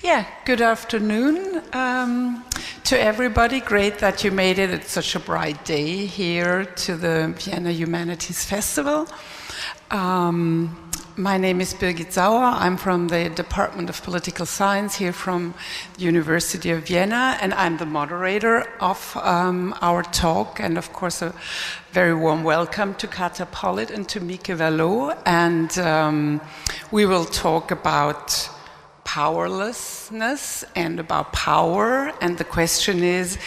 Yeah, good afternoon to everybody. Great that you made it. It's such a bright day here to the Vienna Humanities Festival. My name is Birgit Sauer. I'm from the Department of Political Science here from the University of Vienna, and I'm the moderator of our talk. And of course, a very warm welcome to Katha, Pollitt, and to Mieke, Verloo. And we will talk about powerlessness and about power, and the question is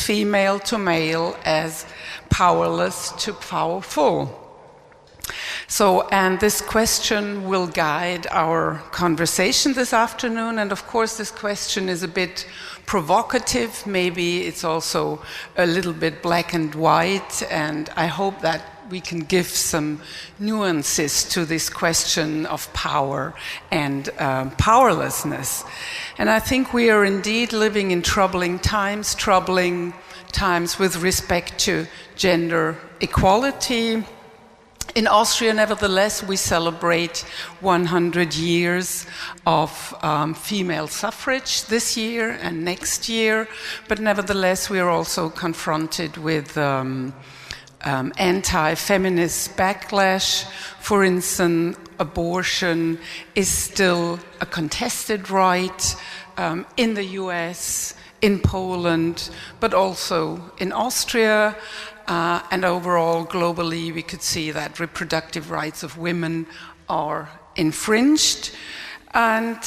female to male as powerless to powerful? So, and this question will guide our conversation this afternoon, and of course this question is a bit provocative, maybe it's also a little bit black and white, and I hope that we can give some nuances to this question of power and powerlessness. And I think we are indeed living in troubling times with respect to gender equality. In Austria, nevertheless, we celebrate 100 years of female suffrage this year and next year, but nevertheless we are also confronted with anti-feminist backlash. For instance, abortion is still a contested right in the US, in Poland, but also in Austria. And overall, globally, we could see that reproductive rights of women are infringed. And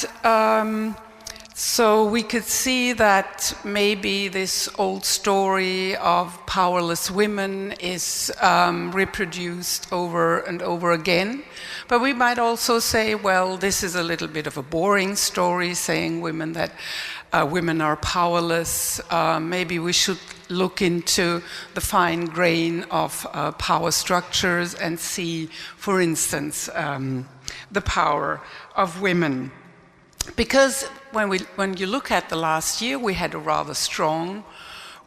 so we could see that maybe this old story of powerless women is reproduced over and over again. But we might also say, well, this is a little bit of a boring story, saying women are powerless. Maybe we should look into the fine grain of power structures and see, for instance, the power of women. Because when you look at the last year, we had a rather strong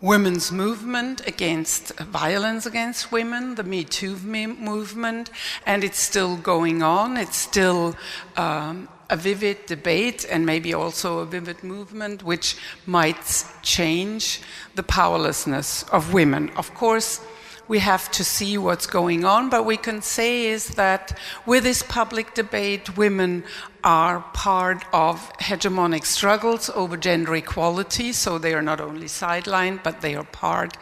women's movement against violence against women, the Me Too movement, and it's still going on. It's still a vivid debate and maybe also a vivid movement which might change the powerlessness of women. Of course, we have to see what's going on, but we can say is that with this public debate, women are part of hegemonic struggles over gender equality, so they are not only sidelined, but they are part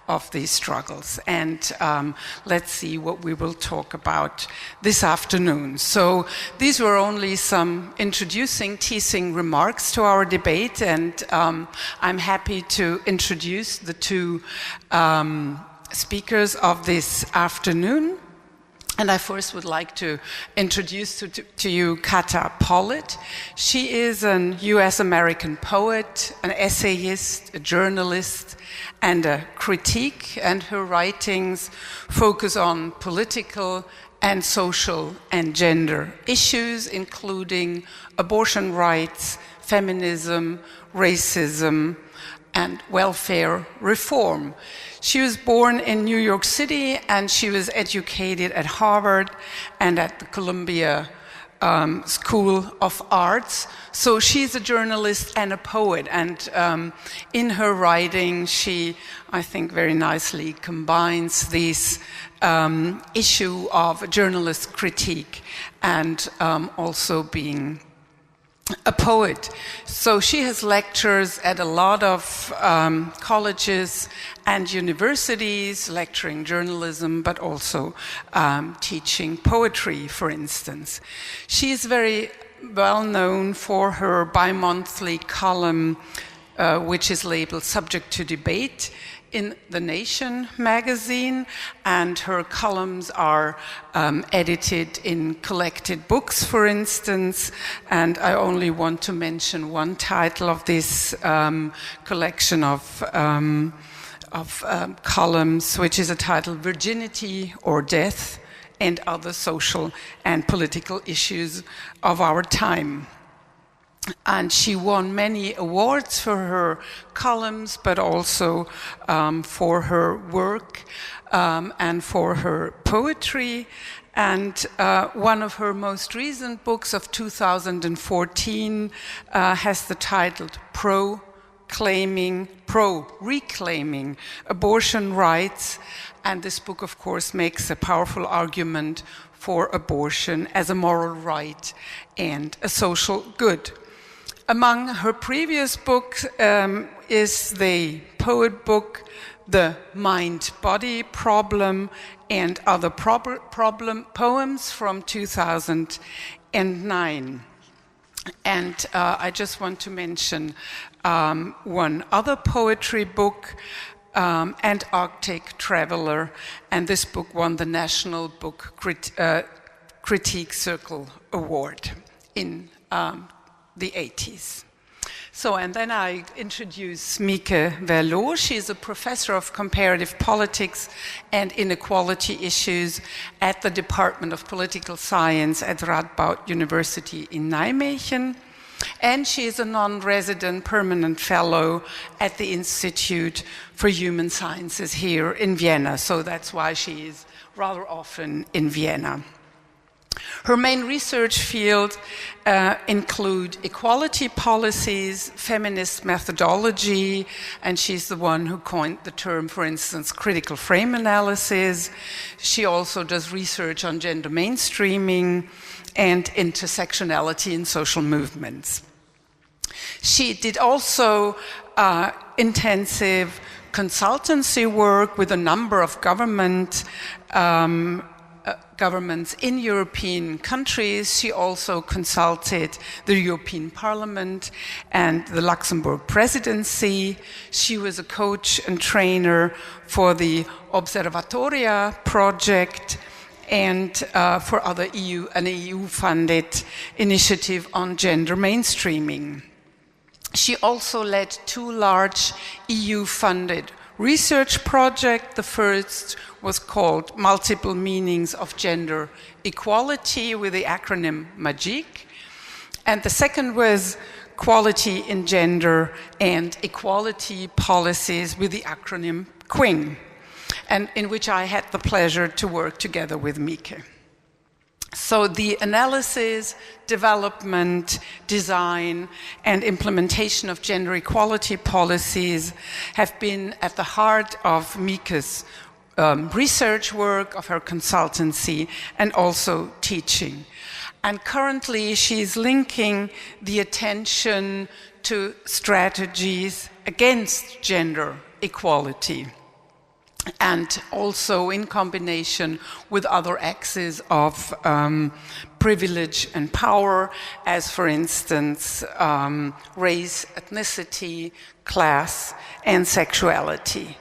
of these struggles. And let's see what we will talk about this afternoon. So these were only some teasing remarks to our debate, and I'm happy to introduce the two speakers of this afternoon. And I first would like to introduce to you Katha Pollitt. She is an US-American poet, an essayist, a journalist, and a critique, and her writings focus on political and social and gender issues, including abortion rights, feminism, racism, and welfare reform. She was born in New York City, and she was educated at Harvard and at the Columbia School of Arts. So she's a journalist and a poet, and in her writing she, I think, very nicely combines this issue of journalist critique and also being a poet. So she has lectures at a lot of colleges and universities, lecturing journalism, but also teaching poetry, for instance. She is very well known for her bi-monthly column, which is labeled Subject to Debate, in The Nation magazine, and her columns are edited in collected books, for instance, and I only want to mention one title of this collection of columns, which is a title, Virginity or Death and Other Social and Political Issues of Our Time. And she won many awards for her columns, but also for her work and for her poetry. And one of her most recent books of 2014 has the title Reclaiming Abortion Rights. And this book, of course, makes a powerful argument for abortion as a moral right and a social good. Among her previous books is the poet book, The Mind-Body Problem, and Other Poems from 2009. And I just want to mention one other poetry book, Antarctic Traveler, and this book won the National Book Critique Circle Award in the 80s. So, and then I introduce Mieke Verloo. She's a professor of comparative politics and inequality issues at the Department of Political Science at Radboud University in Nijmegen. And she is a non-resident permanent fellow at the Institute for Human Sciences here in Vienna. So that's why she is rather often in Vienna. Her main research field include equality policies, feminist methodology, and she's the one who coined the term, for instance, critical frame analysis. She also does research on gender mainstreaming and intersectionality in social movements. She did also intensive consultancy work with a number of governments in European countries. She also consulted the European Parliament and the Luxembourg presidency. She was a coach and trainer for the Observatoria project and for an EU-funded initiative on gender mainstreaming. She also led 2 large EU-funded research projects. The first was called Multiple Meanings of Gender Equality with the acronym MAGIC. And the second was Quality in Gender and Equality Policies with the acronym QUING, and in which I had the pleasure to work together with Mieke. So the analysis, development, design, and implementation of gender equality policies have been at the heart of Mieke's research work, of her consultancy, and also teaching. And currently she's linking the attention to strategies against gender equality, and also in combination with other axes of privilege and power, as for instance, race, ethnicity, class, and sexuality.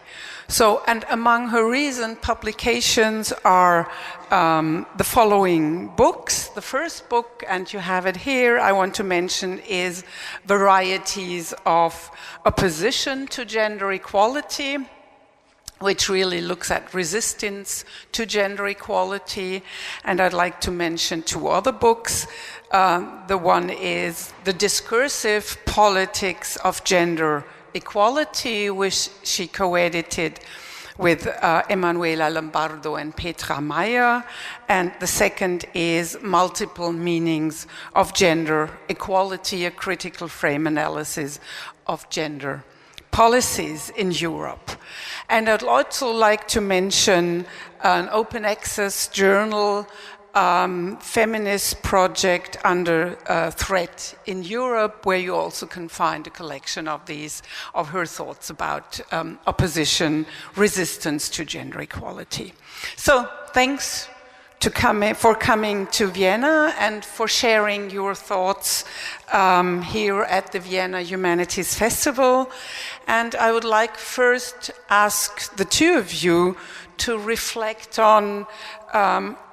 So, and among her recent publications are the following books. The first book, and you have it here, I want to mention, is Varieties of Opposition to Gender Equality, which really looks at resistance to gender equality. And I'd like to mention 2 other books. The one is The Discursive Politics of Gender Equality, which she co-edited with Emanuela Lombardo and Petra Meyer. And the second is Multiple Meanings of Gender Equality, a critical frame analysis of gender policies in Europe. And I'd also like to mention an open access journal, feminist project under threat in Europe, where you also can find a collection of her thoughts about opposition, resistance to gender equality. So thanks for coming to Vienna and for sharing your thoughts here at the Vienna Humanities Festival. And I would like first ask the 2 of you to reflect on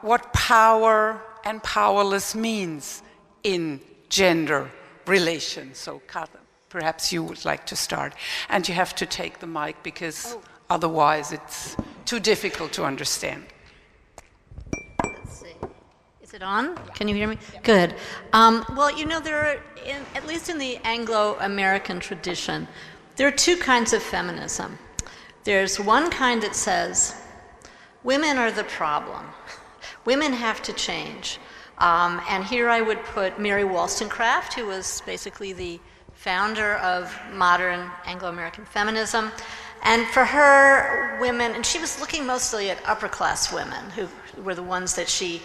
what power and powerless means in gender relations. So Katha, perhaps you would like to start. And you have to take the mic because otherwise it's too difficult to understand. Let's see. Is it on? Can you hear me? Good. Well, you know, there are, at least in the Anglo-American tradition, there are two kinds of feminism. There's one kind that says, women are the problem. Women have to change. And here I would put Mary Wollstonecraft, who was basically the founder of modern Anglo-American feminism. And for her, women, and she was looking mostly at upper-class women, who were the ones that she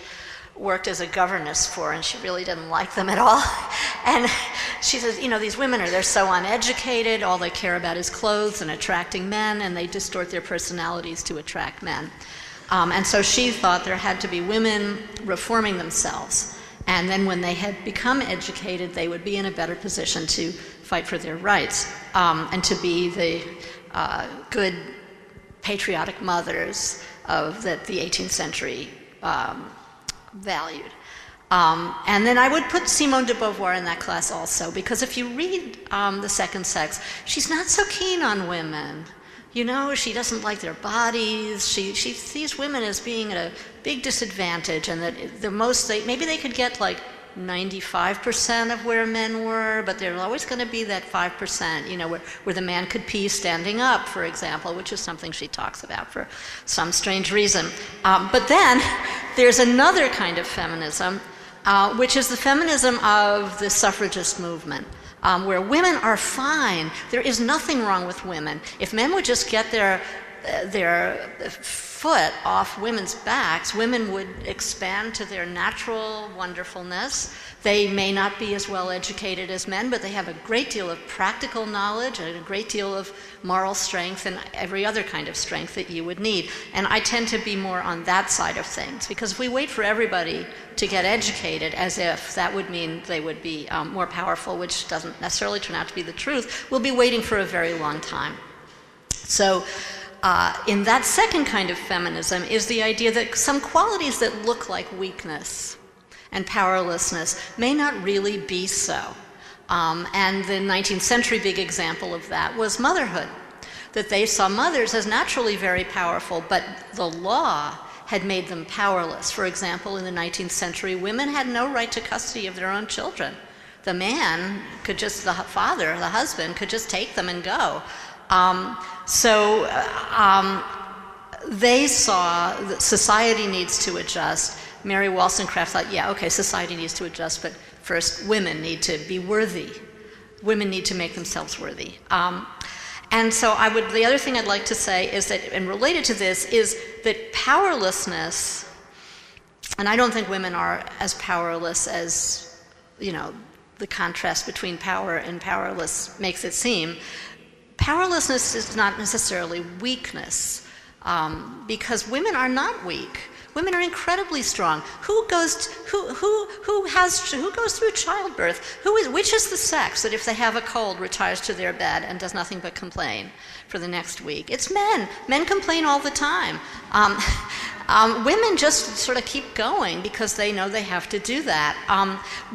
worked as a governess for, and she really didn't like them at all. And she says, you know, these women they're so uneducated, all they care about is clothes and attracting men, and they distort their personalities to attract men. And so she thought there had to be women reforming themselves. And then when they had become educated, they would be in a better position to fight for their rights and to be the good patriotic mothers that the 18th century valued. And then I would put Simone de Beauvoir in that class also, because if you read The Second Sex, she's not so keen on women. You know, she doesn't like their bodies. She sees women as being at a big disadvantage, and that maybe they could get like 95% of where men were, but there's always going to be that 5%, you know, where the man could pee standing up, for example, which is something she talks about for some strange reason. But then there's another kind of feminism, which is the feminism of the suffragist movement. Where women are fine. There is nothing wrong with women. If men would just get their foot off women's backs, women would expand to their natural wonderfulness. They may not be as well educated as men, but they have a great deal of practical knowledge and a great deal of moral strength and every other kind of strength that you would need. And I tend to be more on that side of things, because if we wait for everybody to get educated as if that would mean they would be more powerful, which doesn't necessarily turn out to be the truth, we'll be waiting for a very long time. So in that second kind of feminism is the idea that some qualities that look like weakness and powerlessness may not really be so. And the 19th century big example of that was motherhood, that they saw mothers as naturally very powerful, but the law had made them powerless. For example, in the 19th century, women had no right to custody of their own children. The man could just, the father, the husband, could just take them and go. They saw that society needs to adjust. Mary Wollstonecraft thought, yeah, okay, society needs to adjust, but first women need to be worthy. Women need to make themselves worthy. And so the other thing I'd like to say is that, and related to this, is that powerlessness, and I don't think women are as powerless as, you know, the contrast between power and powerless makes it seem. Powerlessness is not necessarily weakness, because women are not weak. Women are incredibly strong. Who goes through childbirth? Which is the sex that if they have a cold retires to their bed and does nothing but complain for the next week? It's men. Men complain all the time. Women just sort of keep going because they know they have to do that.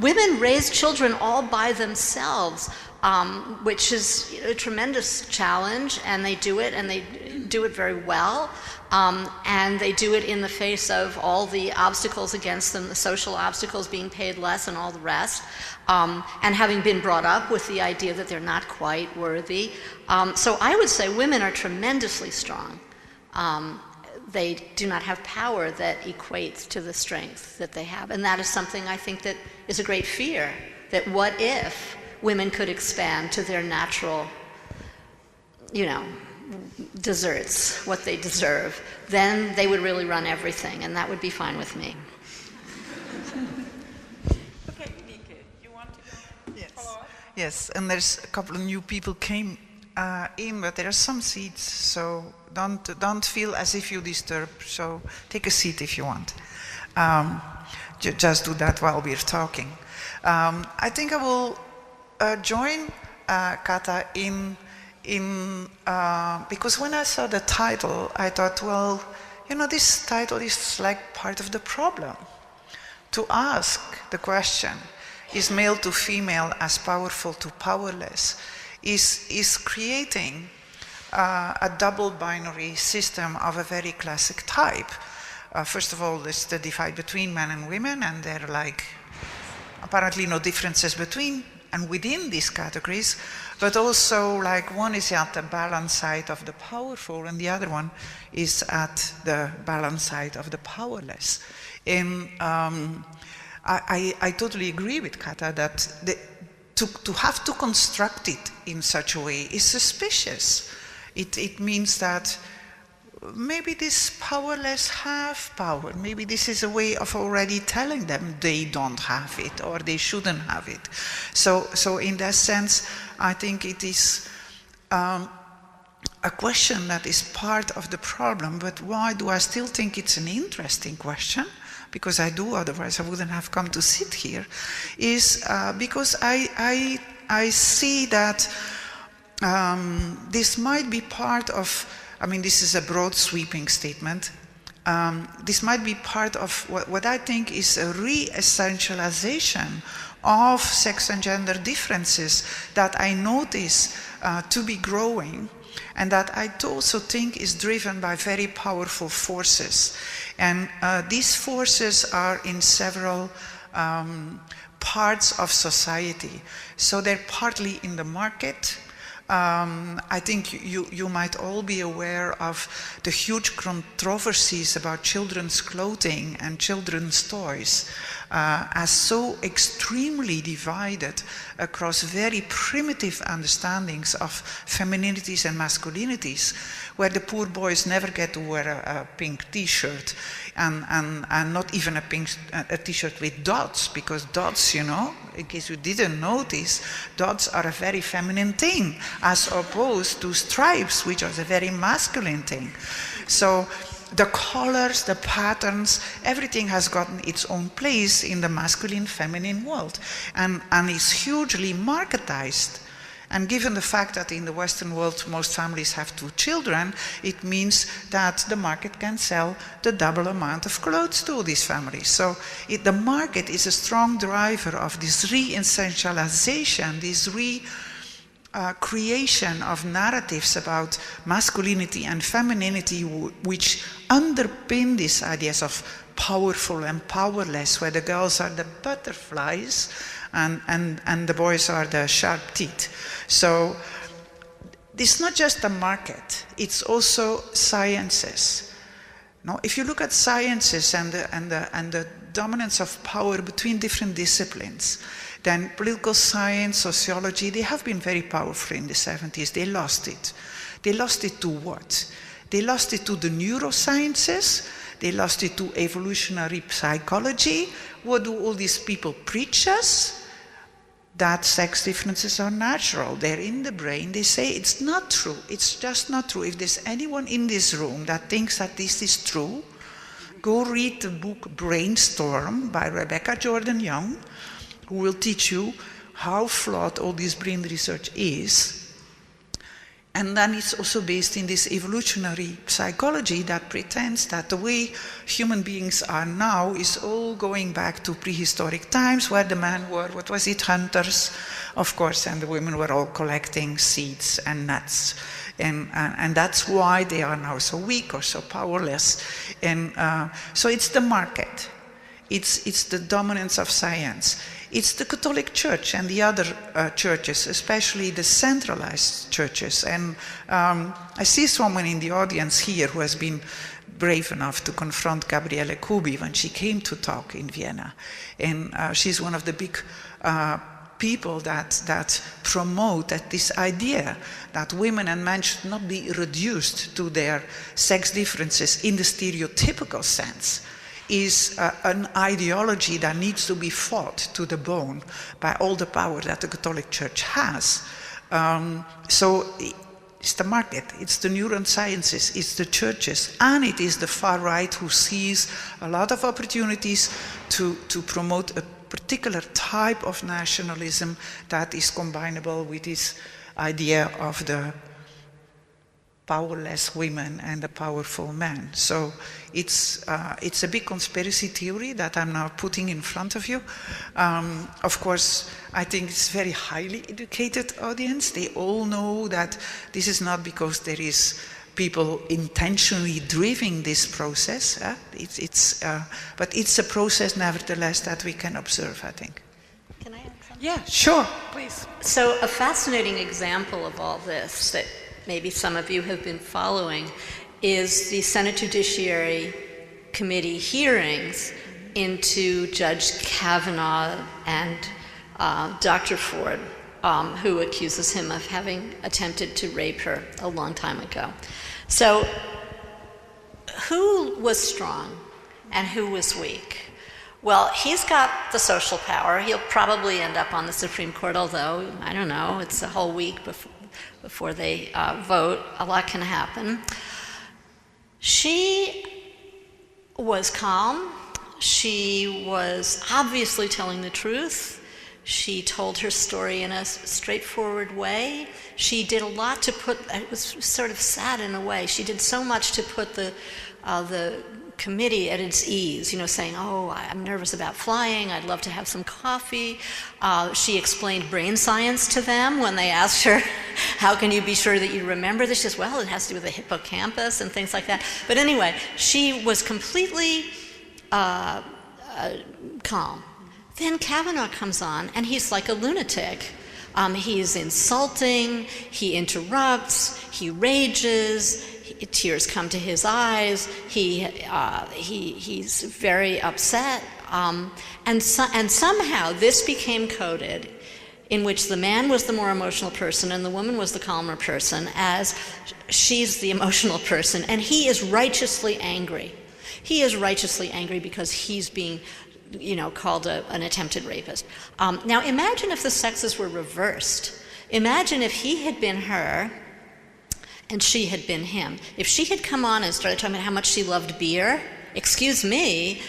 Women raise children all by themselves, which is a tremendous challenge, and they do it very well. And they do it in the face of all the obstacles against them, the social obstacles, being paid less and all the rest, and having been brought up with the idea that they're not quite worthy. So I would say women are tremendously strong. They do not have power that equates to the strength that they have. And that is something I think that is a great fear, that what if women could expand to their natural, you know, deserts, what they deserve, then they would really run everything, and that would be fine with me. Okay, Mieke, you want to go? Yes. Yes, and there's a couple of new people came in, but there are some seats, so don't feel as if you disturb. So take a seat if you want. Just do that while we're talking. I think I will join Katha because when I saw the title, I thought, well, you know, this title is like part of the problem. To ask the question, is male to female as powerful to powerless, is creating a double binary system of a very classic type. first of all, there's the divide between men and women, and there are like apparently no differences between and within these categories, but also like one is at the balance side of the powerful and the other one is at the balance side of the powerless. And I totally agree with Katha that to have to construct it in such a way is suspicious. It means that maybe this powerless have power. Maybe this is a way of already telling them they don't have it or they shouldn't have it. So in that sense, I think it is a question that is part of the problem. But why do I still think it's an interesting question? Because I do, otherwise I wouldn't have come to sit here, is because I see that this might be part of, I mean, this is a broad sweeping statement. This might be part of what I think is a re-essentialization of sex and gender differences that I notice to be growing, and that I also think is driven by very powerful forces. And these forces are in several parts of society. So they're partly in the market. I think you might all be aware of the huge controversies about children's clothing and children's toys as so extremely divided across very primitive understandings of femininities and masculinities, where the poor boys never get to wear a pink t-shirt and not even a t-shirt with dots, because dots, you know, in case you didn't notice, dots are a very feminine thing, as opposed to stripes, which are a very masculine thing. So the colors, the patterns, everything has gotten its own place in the masculine, feminine world, and is hugely marketized. And given the fact that in the Western world most families have 2 children, it means that the market can sell the double amount of clothes to these families. So the market is a strong driver of this re-essentialization, this creation of narratives about masculinity and femininity, which underpin these ideas of powerful and powerless, where the girls are the butterflies and the boys are the sharp teeth. So it's not just the market, it's also sciences. Now, if you look at sciences and the dominance of power between different disciplines, then political science, sociology, they have been very powerful in the 70s. They lost it. They lost it to what? They lost it to the neurosciences. They lost it to evolutionary psychology. What do all these people preach us? That sex differences are natural. They're in the brain. They say it's not true. It's just not true. If there's anyone in this room that thinks that this is true, go read the book Brainstorm by Rebecca Jordan Young, who will teach you how flawed all this brain research is. And then it's also based in this evolutionary psychology that pretends that the way human beings are now is all going back to prehistoric times, where the men were, what was it, hunters, of course, and the women were all collecting seeds and nuts. And that's why they are now so weak or so powerless. And so it's the market. It's the dominance of science. It's the Catholic Church and the other churches, especially the centralized churches. And I see someone in the audience here who has been brave enough to confront Gabriele Kubi when she came to talk in Vienna. And she's one of the big people that promote this idea that women and men should not be reduced to their sex differences in the stereotypical sense, is an ideology that needs to be fought to the bone by all the power that the Catholic Church has. So it's the market, it's the neurosciences, it's the churches, and it is the far right who sees a lot of opportunities to promote a particular type of nationalism that is combinable with this idea of the powerless women and the powerful men. So it's a big conspiracy theory that I'm now putting in front of you. Of course, I think it's a very highly educated audience. They all know that this is not because there is people intentionally driving this process. But it's a process, nevertheless, that we can observe, I think. Can I add something? Yeah, sure, please. So a fascinating example of all this that maybe some of you have been following is the Senate Judiciary Committee hearings into Judge Kavanaugh and Dr. Ford, who accuses him of having attempted to rape her a long time ago. So who was strong and who was weak? Well, he's got the social power. He'll probably end up on the Supreme Court, although, I don't know, it's a whole week before they vote. A lot can happen. She was calm. She was obviously telling the truth. She told her story in a straightforward way. She did a lot to put, it was sort of sad in a way, she did so much to put the committee at its ease, saying, oh, I'm nervous about flying, I'd love to have some coffee. She explained brain science to them when they asked her, how can you be sure that you remember this? She says, well, it has to do with the hippocampus and things like that. But anyway, she was completely calm. Then Kavanaugh comes on, and he's like a lunatic. He's insulting, he interrupts, he rages, tears come to his eyes, he's very upset. And somehow this became coded in which the man was the more emotional person and the woman was the calmer person, as she's the emotional person, and he is righteously angry. He is righteously angry because he's being called an attempted rapist. Now imagine if the sexes were reversed. Imagine if he had been her and she had been him. If she had come on and started talking about how much she loved beer, excuse me,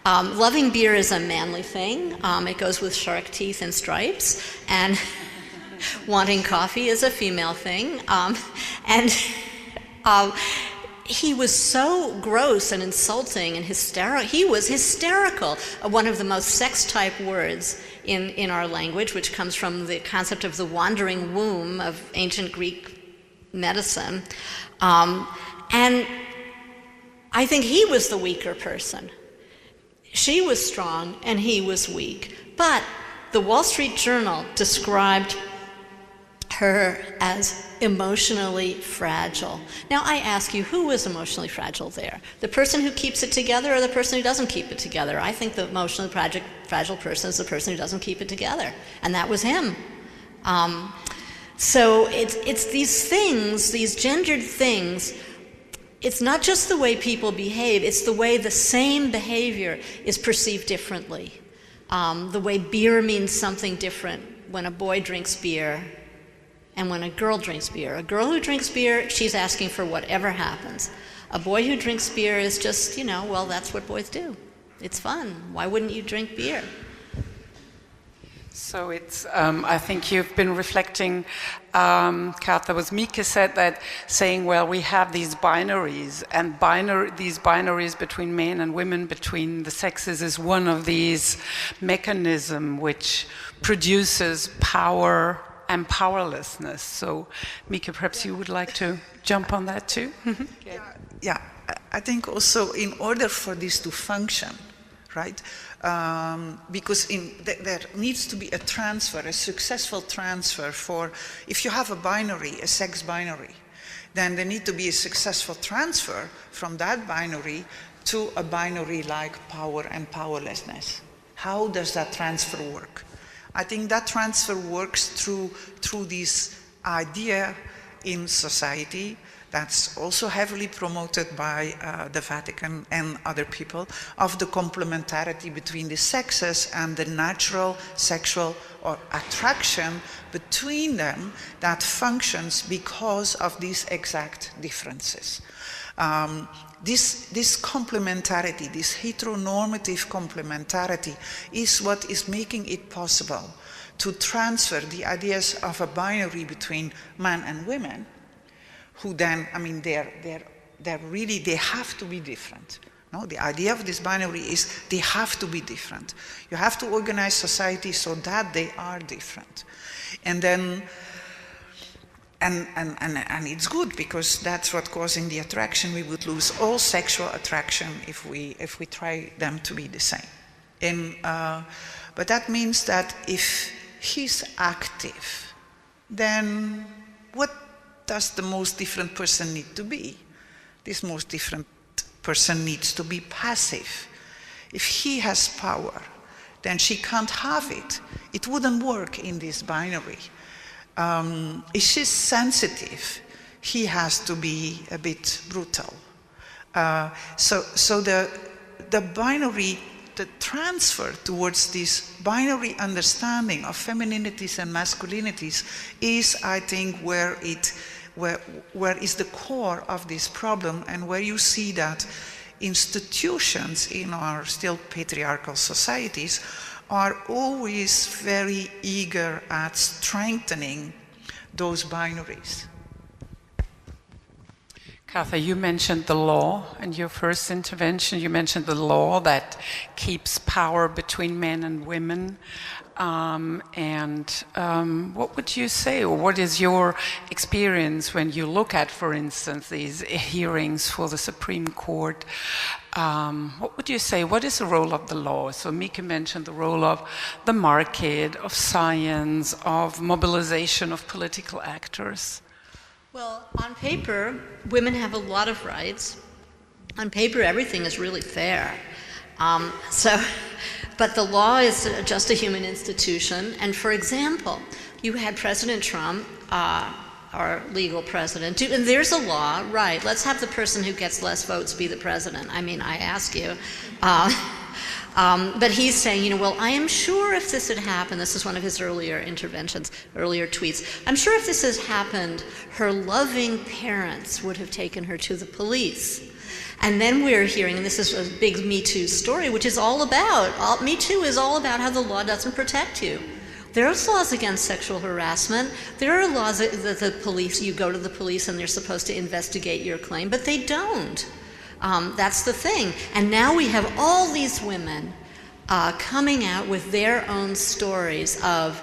loving beer is a manly thing. It goes with shark teeth and stripes, and wanting coffee is a female thing. He was so gross and insulting and hysterical. He was hysterical. One of the most sex-type words in our language, which comes from the concept of the wandering womb of ancient Greek medicine. And I think he was the weaker person. She was strong and he was weak. But the Wall Street Journal described her as emotionally fragile. Now I ask you, who is emotionally fragile there? The person who keeps it together or the person who doesn't keep it together? I think the emotionally fragile person is the person who doesn't keep it together. And that was him. So it's these things, these gendered things. It's not just the way people behave, it's the way the same behavior is perceived differently. The way beer means something different when a boy drinks beer and when a girl drinks beer. A girl who drinks beer, she's asking for whatever happens. A boy who drinks beer is just, well, that's what boys do. It's fun. Why wouldn't you drink beer? So it's, I think you've been reflecting, Katha, was Mieke said that, saying, well, we have these binaries, and these binaries between men and women, between the sexes, is one of these mechanisms which produces power and powerlessness. So, Mieke, perhaps you would like to jump on that too? Yeah, I think also in order for this to function, right, because there needs to be a transfer, a successful transfer for, if you have a binary, a sex binary, then there needs to be a successful transfer from that binary to a binary like power and powerlessness. How does that transfer work? I think that transfer works through this idea in society that's also heavily promoted by the Vatican and other people, of the complementarity between the sexes and the natural sexual or attraction between them that functions because of these exact differences. This complementarity, this heteronormative complementarity, is what is making it possible to transfer the ideas of a binary between men and women, who then, I mean, they have to be different. No, the idea of this binary is they have to be different. You have to organize society so that they are different. And then And it's good because that's what causing the attraction. We would lose all sexual attraction if we try them to be the same. But that means that if he's active, then what does the most different person need to be? This most different person needs to be passive. If he has power, then she can't have it. It wouldn't work in this binary. If she's sensitive, he has to be a bit brutal. So the binary, the transfer towards this binary understanding of femininities and masculinities is, I think, where is the core of this problem, and where you see that institutions in our still patriarchal societies are always very eager at strengthening those binaries. Katha, you mentioned the law in your first intervention. You mentioned the law that keeps power between men and women. What would you say, or what is your experience when you look at, for instance, these hearings for the Supreme Court? What would you say? What is the role of the law? So Mieke mentioned the role of the market, of science, of mobilization of political actors. Well, on paper, women have a lot of rights. On paper, everything is really fair. But the law is just a human institution. And for example, you had President Trump, our legal president, and there's a law, right, let's have the person who gets less votes be the president. I mean, I ask you. But he's saying, well, I am sure if this had happened, this is one of his earlier interventions, earlier tweets, I'm sure if this has happened, her loving parents would have taken her to the police. And then we're hearing, and this is a big Me Too story, which is all about, Me Too is all about how the law doesn't protect you. There's laws against sexual harassment. There are laws that the police, you go to the police and they're supposed to investigate your claim, but they don't. That's the thing. And now we have all these women coming out with their own stories of,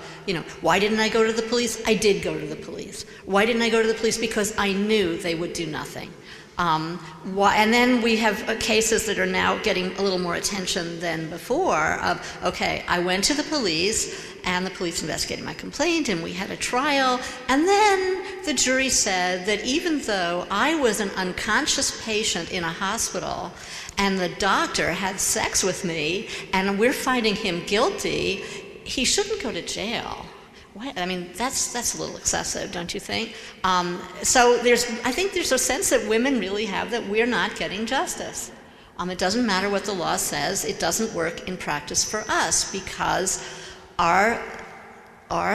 why didn't I go to the police? I did go to the police. Why didn't I go to the police? Because I knew they would do nothing. And then we have cases that are now getting a little more attention than before of, okay, I went to the police and the police investigated my complaint and we had a trial, and then the jury said that even though I was an unconscious patient in a hospital and the doctor had sex with me and we're finding him guilty, he shouldn't go to jail. What? I mean, that's a little excessive, don't you think? So I think there's a sense that women really have that we're not getting justice. It doesn't matter what the law says, it doesn't work in practice for us because our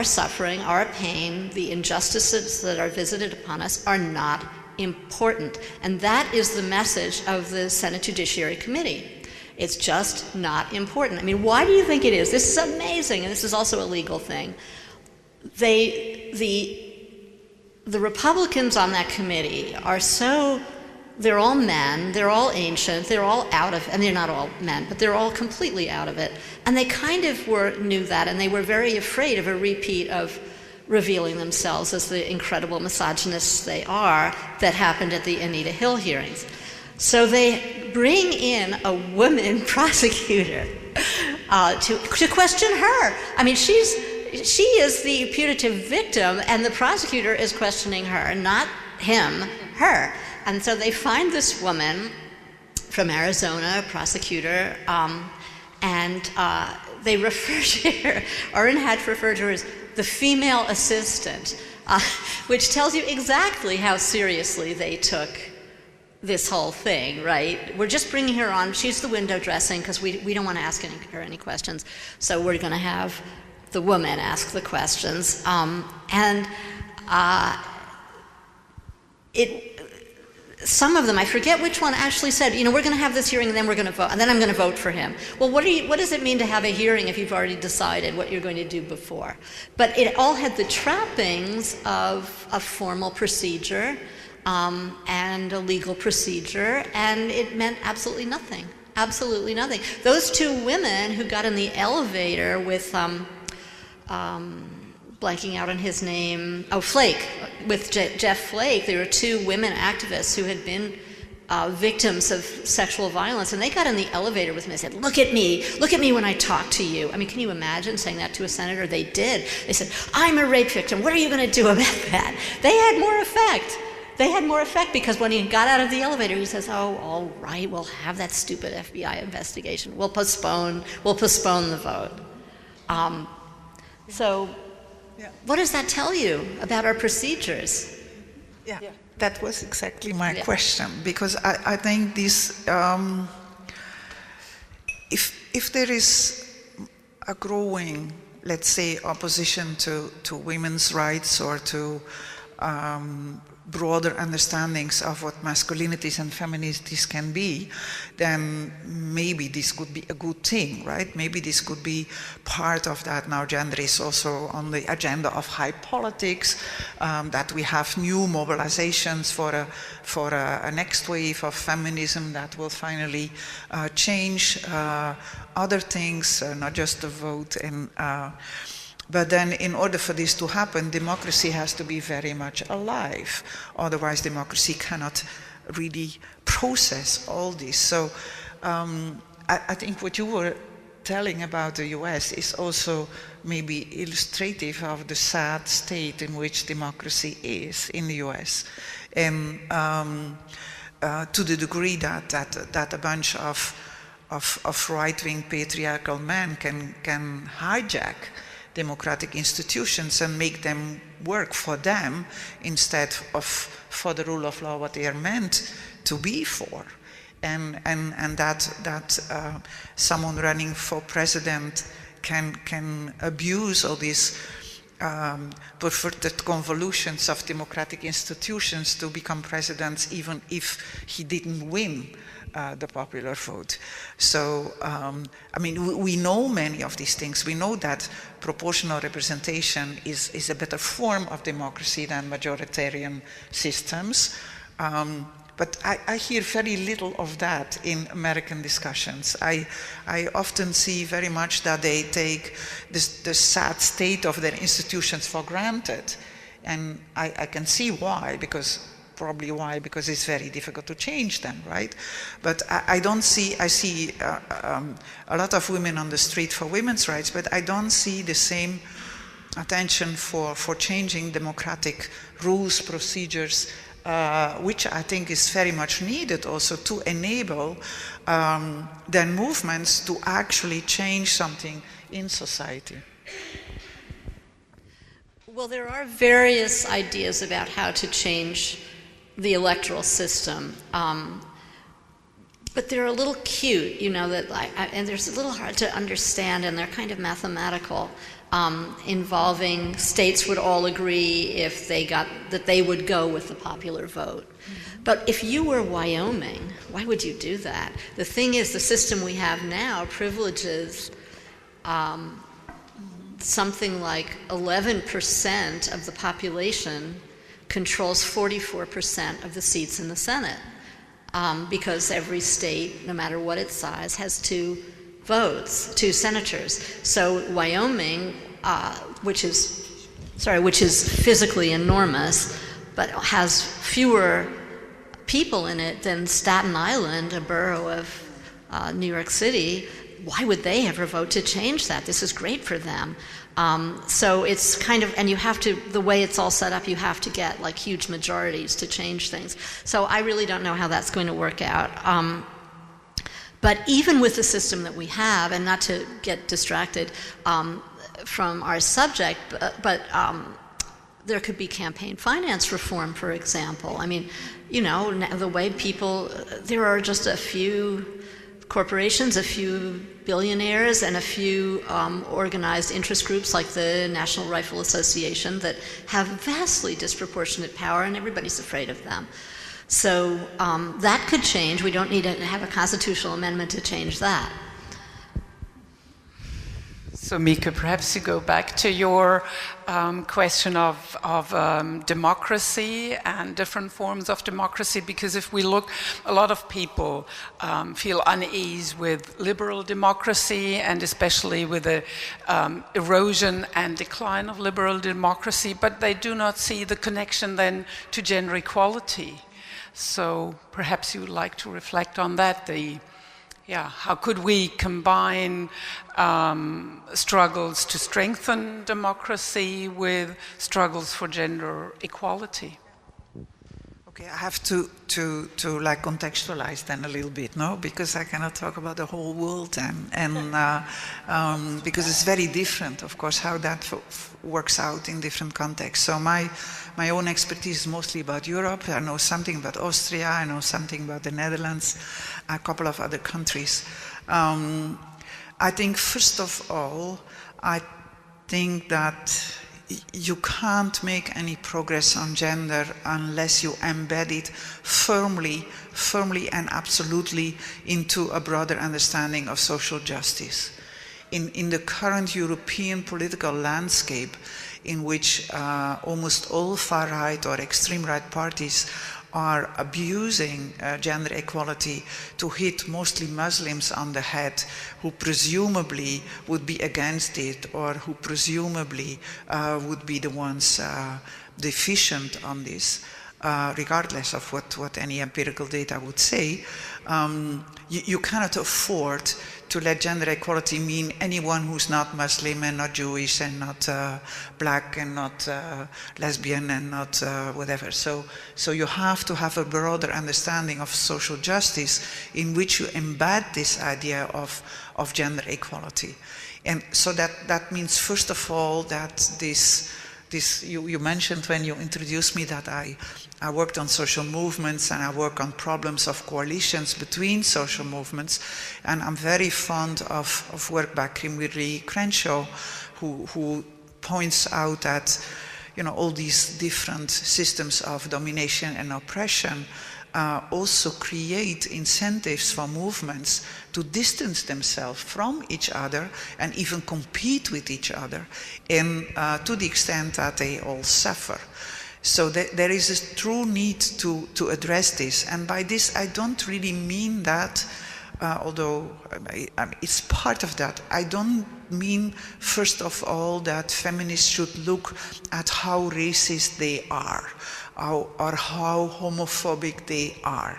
suffering, our pain, the injustices that are visited upon us are not important. And that is the message of the Senate Judiciary Committee. It's just not important. I mean, why do you think it is? This is amazing, and this is also a legal thing. The Republicans on that committee are they're all men, they're all ancient, they're all out of, and they're not all men, but they're all completely out of it. And they kind of knew that, and they were very afraid of a repeat of revealing themselves as the incredible misogynists they are that happened at the Anita Hill hearings. So they bring in a woman prosecutor to question her. I mean, she is the putative victim, and the prosecutor is questioning her, not him, her. And so they find this woman from Arizona, a prosecutor, and they refer to her, Orrin had referred to her as the female assistant, which tells you exactly how seriously they took this whole thing, right? We're just bringing her on. She's the window dressing because we don't want to ask her any questions. So we're going to have the woman ask the questions. Some of them, I forget which one actually said, we're going to have this hearing and then we're going to vote, and then I'm going to vote for him. Well, what does it mean to have a hearing if you've already decided what you're going to do before? But it all had the trappings of a formal procedure and a legal procedure, and it meant absolutely nothing. Absolutely nothing. Those two women who got in the elevator with blanking out on his name. Oh, Flake. With Jeff Flake, there were two women activists who had been victims of sexual violence, and they got in the elevator with me and said, look at me when I talk to you. I mean, can you imagine saying that to a senator? They did. They said, I'm a rape victim. What are you going to do about that? They had more effect. They had more effect because when he got out of the elevator, he says, oh, all right, we'll have that stupid FBI investigation. We'll postpone the vote. So what does that tell you about our procedures? Yeah. That was exactly my question, because I think this, if there is a growing, let's say, opposition to women's rights or to broader understandings of what masculinities and femininities can be, then maybe this could be a good thing, right? Maybe this could be part of that. Now gender is also on the agenda of high politics, that we have new mobilizations for a next wave of feminism that will finally change other things, not just the vote. But then in order for this to happen, democracy has to be very much alive. Otherwise, democracy cannot really process all this. So I think what you were telling about the US is also maybe illustrative of the sad state in which democracy is in the US. And to the degree that a bunch of right-wing patriarchal men can hijack democratic institutions and make them work for them instead of for the rule of law what they are meant to be for, and that someone running for president can abuse all these perverted convolutions of democratic institutions to become president even if he didn't win the popular vote. So, I mean, we know many of these things. We know that proportional representation is a better form of democracy than majoritarian systems. But I hear very little of that in American discussions. I often see very much that they take the sad state of their institutions for granted. And I can see why, because it's very difficult to change them, right? But I see a lot of women on the street for women's rights, but I don't see the same attention for changing democratic rules, procedures, which I think is very much needed also to enable then movements to actually change something in society. Well, there are various ideas about how to change the electoral system, but they're a little cute, you know, and they're a little hard to understand, and they're kind of mathematical, involving states would all agree if that they would go with the popular vote. But if you were Wyoming, why would you do that? The thing is, the system we have now privileges something like 11% of the population controls 44% of the seats in the Senate, because every state, no matter what its size, has two senators. So Wyoming, which is physically enormous, but has fewer people in it than Staten Island, a borough of New York City. Why would they ever vote to change that? This is great for them. So it's kind of, and you have to, the way it's all set up, you have to get like huge majorities to change things. So I really don't know how that's going to work out. But even with the system that we have, and not to get distracted from our subject, but there could be campaign finance reform, for example. I mean, you know, the way people, there are just a few corporations, a few billionaires, and a few organized interest groups like the National Rifle Association that have vastly disproportionate power, and everybody's afraid of them. So that could change. We don't need to have a constitutional amendment to change that. So Mieke, perhaps you go back to your question of democracy and different forms of democracy, because if we look, a lot of people feel unease with liberal democracy, and especially with the erosion and decline of liberal democracy, but they do not see the connection then to gender equality. So perhaps you would like to reflect on that, how could we combine struggles to strengthen democracy with struggles for gender equality? Okay, I have to like contextualize then a little bit, no? Because I cannot talk about the whole world, and because it's very different, of course, how that works out in different contexts. So my own expertise is mostly about Europe. I know something about Austria. I know something about the Netherlands, a couple of other countries. I think, first of all, I think that you can't make any progress on gender unless you embed it firmly and absolutely into a broader understanding of social justice. In the current European political landscape, in which almost all far-right or extreme-right parties are abusing gender equality to hit mostly Muslims on the head, who presumably would be against it, or who presumably would be the ones deficient on this, regardless of what any empirical data would say. You cannot afford to let gender equality mean anyone who's not Muslim and not Jewish and not black and not lesbian and not whatever. So you have to have a broader understanding of social justice in which you embed this idea of gender equality. And so that means, first of all, that this you mentioned when you introduced me that I worked on social movements, and I work on problems of coalitions between social movements, and I'm very fond of work by Kimberly Crenshaw, who points out that all these different systems of domination and oppression also create incentives for movements to distance themselves from each other and even compete with each other, and to the extent that they all suffer. So there is a true need to address this, and by this I don't really mean that, although it's part of that, I don't mean, first of all, that feminists should look at how racist they are, or how homophobic they are.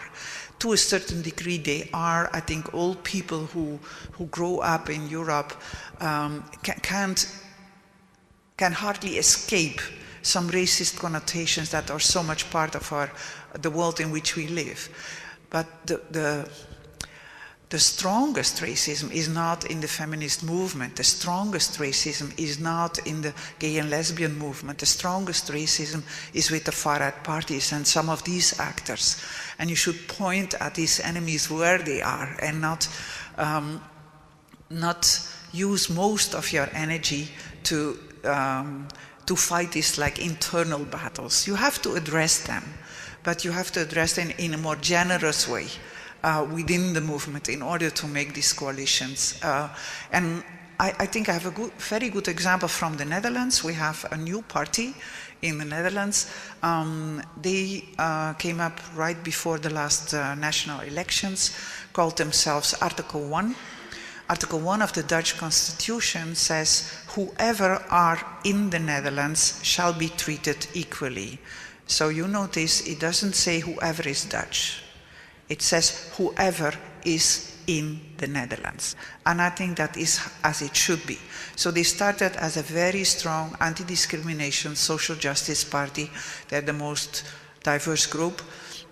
To a certain degree they are. I think all people who grow up in Europe can hardly escape some racist connotations that are so much part of the world in which we live. But the strongest racism is not in the feminist movement. The strongest racism is not in the gay and lesbian movement. The strongest racism is with the far-right parties and some of these actors. And you should point at these enemies where they are, and not use most of your energy to fight these like internal battles. You have to address them, but you have to address them in a more generous way. Within the movement, in order to make these coalitions. And I think I have a very good example from the Netherlands. We have a new party in the Netherlands. They came up right before the last national elections, called themselves Article 1. Article 1 of the Dutch Constitution says, whoever are in the Netherlands shall be treated equally. So you notice it doesn't say whoever is Dutch. It says whoever is in the Netherlands. And I think that is as it should be. So they started as a very strong anti-discrimination social justice party. They're the most diverse group.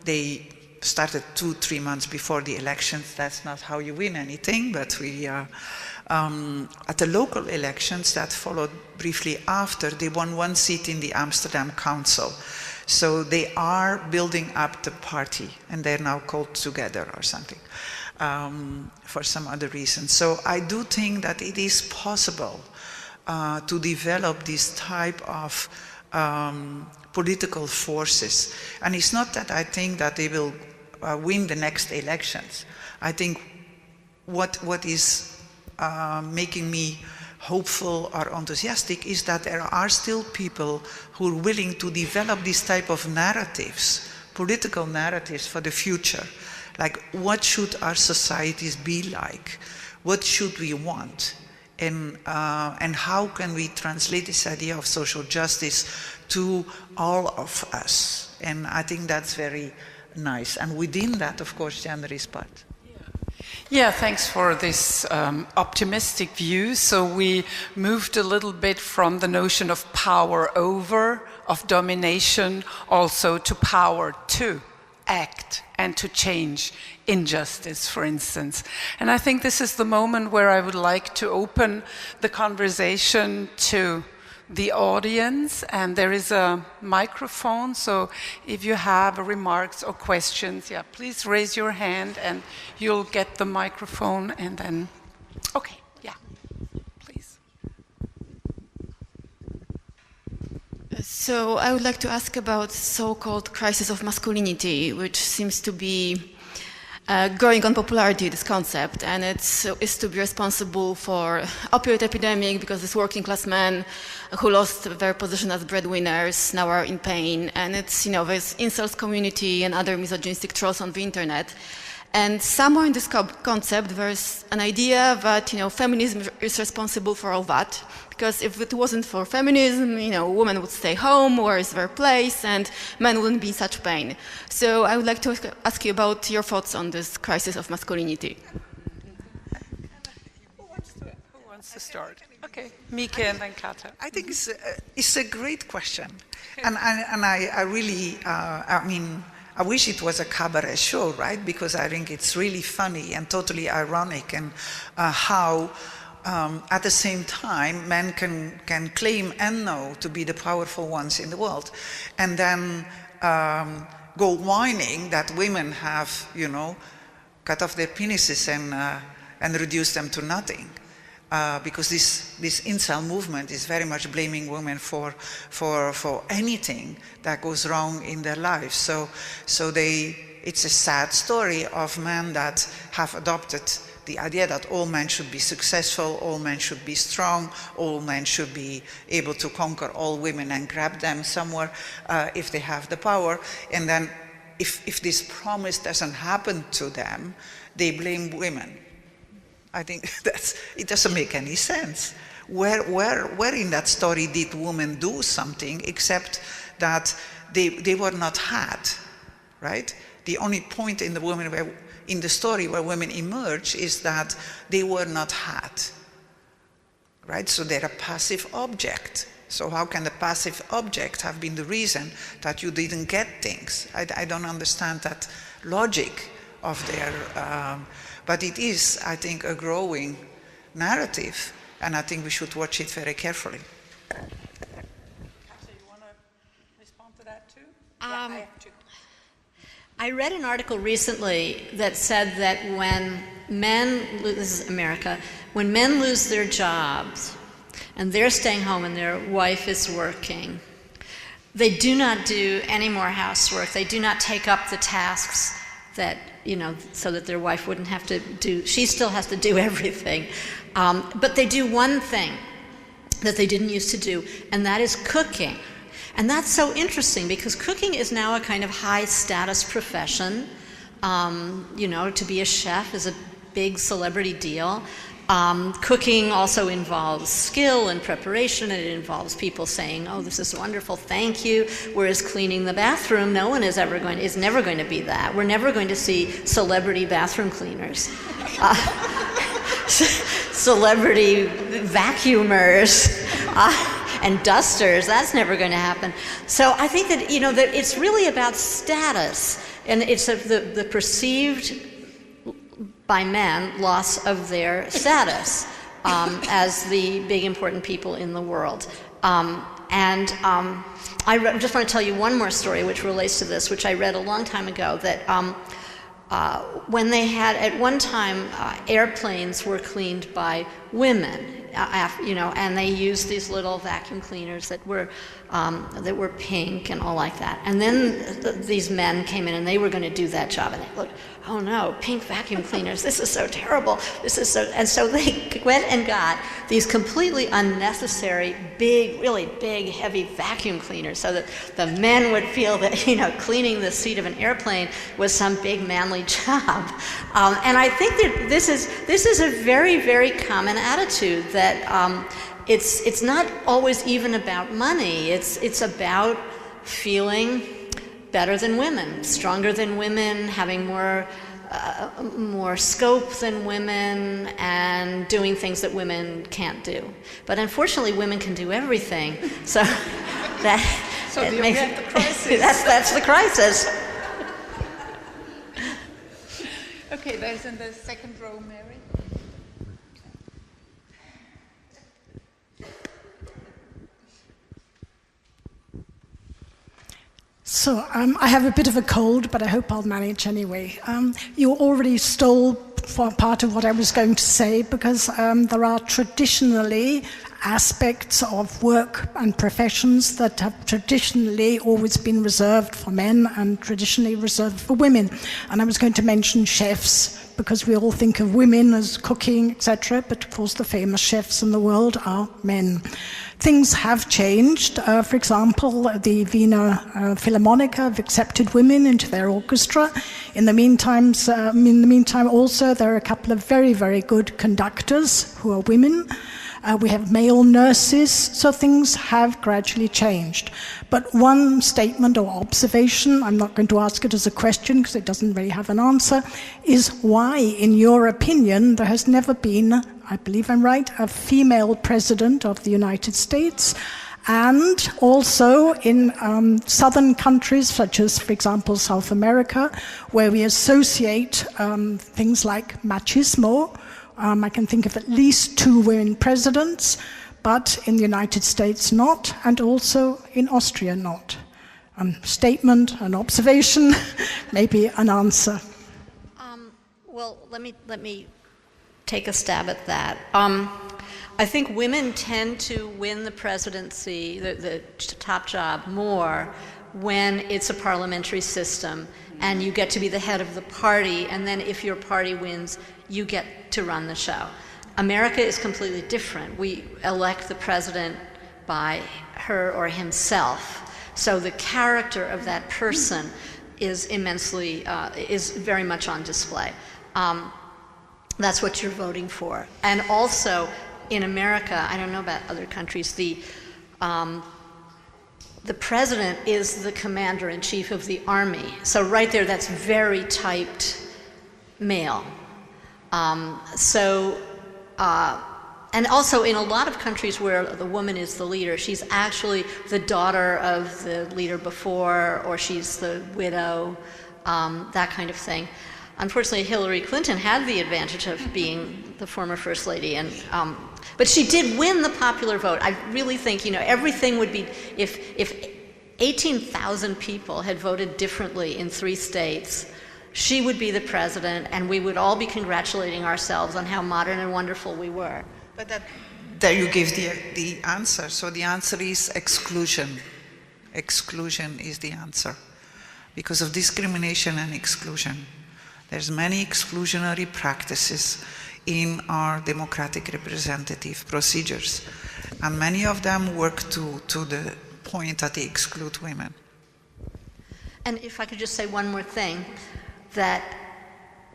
They started 2-3 months before the elections. That's not how you win anything, but we at the local elections that followed briefly after, they won 1 seat in the Amsterdam Council. So they are building up the party, and they're now called Together or something, for some other reason. So I do think that it is possible to develop this type of political forces. And it's not that I think that they will win the next elections. I think what is making me hopeful or enthusiastic is that there are still people who are willing to develop this type of narratives, political narratives for the future. Like, what should our societies be like? What should we want? And how can we translate this idea of social justice to all of us? And I think that's very nice. And within that, of course, gender is part. Yeah, thanks for this optimistic view. So we moved a little bit from the notion of power over, of domination, also to power to act and to change injustice, for instance. And I think this is the moment where I would like to open the conversation to the audience, and there is a microphone, so if you have remarks or questions, yeah, please raise your hand and you'll get the microphone, and then, okay, yeah, please. So I would like to ask about so-called crisis of masculinity, which seems to be growing on popularity, this concept, and is to be responsible for opioid epidemic because these working class men who lost their position as breadwinners now are in pain, and it's, there's incels community and other misogynistic trolls on the internet. And somewhere in this concept, there's an idea that, feminism is responsible for all that. Because if it wasn't for feminism, women would stay home, where is their place, and men wouldn't be in such pain. So I would like to ask you about your thoughts on this crisis of masculinity. Who wants to start? Okay, Mieke and then Katha. I think it's a great question. And I really, I wish it was a cabaret show, right? Because I think it's really funny and totally ironic, and how at the same time men can claim and know to be the powerful ones in the world, and then go whining that women have, cut off their penises and reduce them to nothing. Because this incel movement is very much blaming women for anything that goes wrong in their lives. So it's a sad story of men that have adopted the idea that all men should be successful, all men should be strong, all men should be able to conquer all women and grab them somewhere if they have the power. And then if this promise doesn't happen to them, they blame women. I think it doesn't make any sense. Where in that story did women do something except that they were not had, right? The only point in the story where women emerge is that they were not had, right? So they're a passive object. So how can the passive object have been the reason that you didn't get things? I don't understand that logic of their... But it is, I think, a growing narrative, and I think we should watch it very carefully. Katha, you want to respond to that too? I have to. I read an article recently that said that when men, this is America, when men lose their jobs and they're staying home and their wife is working, they do not do any more housework. They do not take up the tasks that, so that their wife wouldn't have to do, she still has to do everything. But they do one thing that they didn't used to do, and that is cooking. And that's so interesting because cooking is now a kind of high status profession. To be a chef is a big celebrity deal. Cooking also involves skill and preparation, and it involves people saying, "Oh, this is wonderful, thank you." Whereas cleaning the bathroom, no one is never going to be that. We're never going to see celebrity bathroom cleaners, celebrity vacuumers, and dusters. That's never going to happen. So I think that that it's really about status, and it's the perceived by men loss of their status as the big important people in the world. I just want to tell you one more story which relates to this, which I read a long time ago, that when they had, at one time, airplanes were cleaned by women. And they used these little vacuum cleaners that were pink and all like that. And then these men came in and they were going to do that job, and they looked, oh no, pink vacuum cleaners, this is so terrible. And so they went and got these completely unnecessary, big, really big, heavy vacuum cleaners, so that the men would feel that cleaning the seat of an airplane was some big manly job. And I think that this is a very, very common attitude that it's not always even about money. It's about feeling better than women, stronger than women, having more scope than women, and doing things that women can't do. But unfortunately, women can do everything. So you get the crisis. That's the crisis. Okay, there's in the second row, Mary. So I have a bit of a cold, but I hope I'll manage anyway. You already stole part of what I was going to say, because there are traditionally aspects of work and professions that have traditionally always been reserved for men and traditionally reserved for women. And I was going to mention chefs, because we all think of women as cooking, etc., but of course the famous chefs in the world are men. Things have changed. For example, the Vienna Philharmonic have accepted women into their orchestra. In the meantime, also there are a couple of very, very good conductors who are women. We have male nurses, so things have gradually changed. But one statement or observation, I'm not going to ask it as a question because it doesn't really have an answer, is why, in your opinion, there has never been, I believe I'm right, a female president of the United States, and also in southern countries such as, for example, South America, where we associate things like machismo. I can think of at least 2 women presidents, but in the United States not, and also in Austria not. Statement, an observation, maybe an answer. Well, let me take a stab at that. I think women tend to win the presidency, the top job, more when it's a parliamentary system and you get to be the head of the party, and then if your party wins, you get to run the show. America is completely different. We elect the president by her or himself. So the character of that person is is very much on display. That's what you're voting for. And also in America, I don't know about other countries, the president is the commander-in-chief of the army. So right there, that's very typed male. And also in a lot of countries where the woman is the leader, she's actually the daughter of the leader before, or she's the widow, that kind of thing. Unfortunately, Hillary Clinton had the advantage of being the former first lady, and but she did win the popular vote. I really think, everything would be, if 18,000 people had voted differently in 3 states, she would be the president, and we would all be congratulating ourselves on how modern and wonderful we were. But there you give the answer. So the answer is exclusion. Exclusion is the answer. Because of discrimination and exclusion. There's many exclusionary practices in our democratic representative procedures. And many of them work to the point that they exclude women. And if I could just say one more thing, that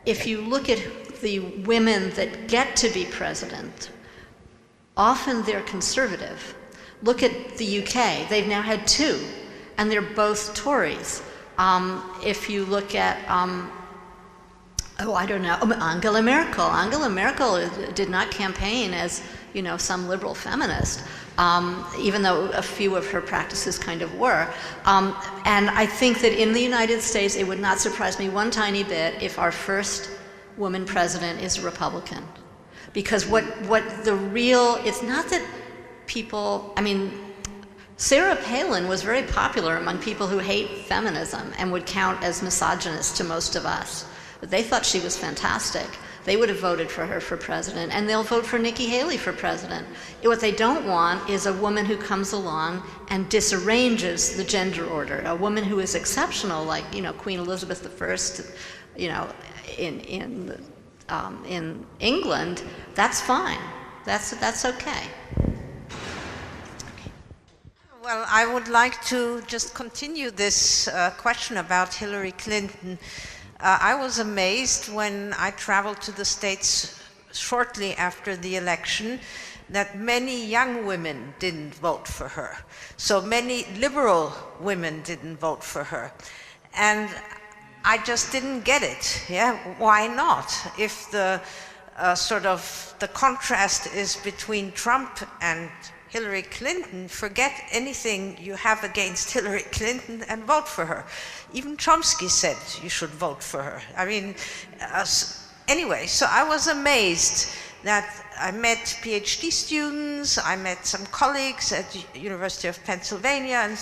if you look at the women that get to be president, often they're conservative. Look at the UK, they've now had 2, and they're both Tories. If you look at, Angela Merkel. Angela Merkel did not campaign as, some liberal feminist, even though a few of her practices kind of were. And I think that in the United States, it would not surprise me one tiny bit if our first woman president is a Republican. Because it's not that people, Sarah Palin was very popular among people who hate feminism and would count as misogynist to most of us. But they thought she was fantastic. they would have voted for her for president, and they'll vote for Nikki Haley for president. What they don't want is a woman who comes along and disarranges the gender order, a woman who is exceptional, like, you know, Queen Elizabeth I, you know, in England. That's fine. That's okay. Well, I would like to just continue this question about Hillary Clinton. I was amazed when I traveled to the States shortly after the election that many young women didn't vote for her. So many liberal women didn't vote for her. And I just didn't get it. Yeah, why not? If the sort of the contrast is between Trump and Hillary Clinton, forget anything you have against Hillary Clinton and vote for her. Even Chomsky said you should vote for her. I mean, anyway, so I was amazed that I met PhD students, I met some colleagues at the University of Pennsylvania,